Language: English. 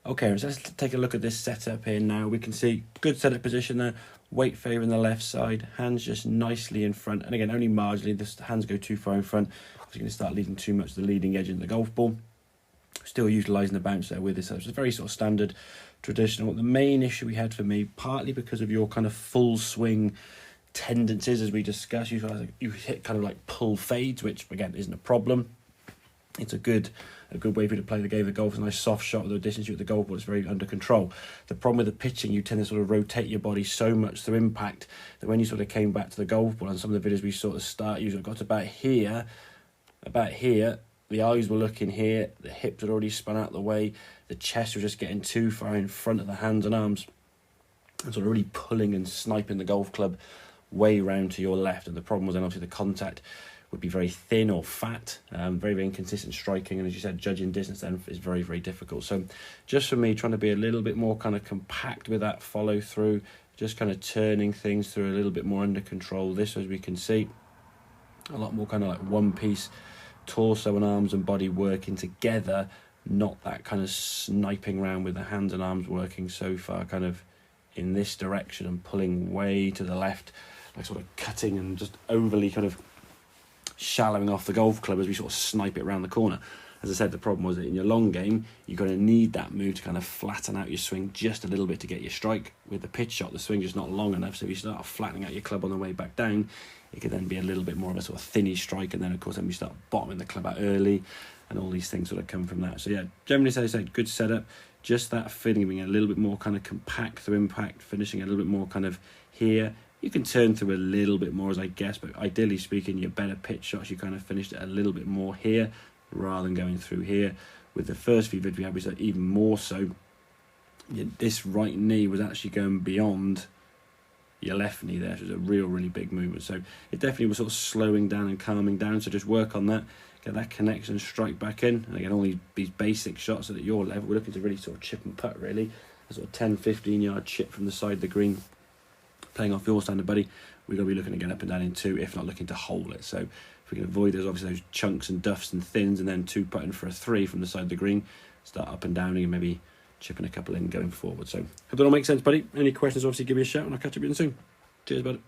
Okay, so let's take a look at this setup here now. We can see good setup position there, weight favouring the left side, hands just nicely in front. And again, only marginally, the hands go too far in front. You're going to start leading too much to the leading edge of the golf ball. Still utilising the bounce there with this. So it's very sort of standard, traditional. The main issue we had for me, partly because of your kind of full swing tendencies, as we discussed, you hit kind of like pull fades, which again isn't a problem. It's a good way for you to play the game of golf. It's a nice soft shot with the distance you with the golf ball. It's very under control. The problem with the pitching, you tend to sort of rotate your body so much through impact that when you sort of came back to the golf ball, and some of the videos we sort of start, you got about here, the eyes were looking here, the hips had already spun out the way, the chest was just getting too far in front of the hands and arms, and sort of really pulling and sniping the golf club way round to your left. And the problem was then obviously the contact would be very thin or fat, very, very inconsistent striking, and as you said, judging distance then is very, very difficult. So just for me, trying to be a little bit more kind of compact with that follow through, just kind of turning things through a little bit more under control. This, as we can see, a lot more kind of like one piece, torso and arms and body working together, not that kind of sniping round with the hands and arms working so far kind of in this direction and pulling way to the left, like sort of cutting and just overly kind of shallowing off the golf club as we sort of snipe it around the corner. As I said, the problem was that in your long game, you're going to need that move to kind of flatten out your swing just a little bit to get your strike. With the pitch shot, the swing's just not long enough, so if you start flattening out your club on the way back down, it could then be a little bit more of a sort of thinny strike, and then of course then we start bottoming the club out early, and all these things sort of come from that. So yeah, generally as I said, good setup, just that feeling being a little bit more kind of compact through impact, finishing a little bit more kind of here. You can turn through a little bit more, as I guess, but ideally speaking, your better pitch shots, you kind of finished it a little bit more here rather than going through here. With the first few videos we had, we said even more so, this right knee was actually going beyond your left knee there. So it was a really big movement. So it definitely was sort of slowing down and calming down. So just work on that, get that connection, strike back in. And again, all these basic shots at your level, we're looking to really sort of chip and putt, really. A sort of 10-15 yard chip from the side of the green. Playing off your standard, buddy, we're going to be looking to get up and down in 2, if not looking to hole it. So if we can avoid those, obviously those chunks and duffs and thins, and then 2 putting for a 3 from the side of the green, start up and downing and maybe chipping a couple in going forward. So hope that all makes sense, buddy. Any questions, obviously give me a shout and I'll catch up with you soon. Cheers, bud.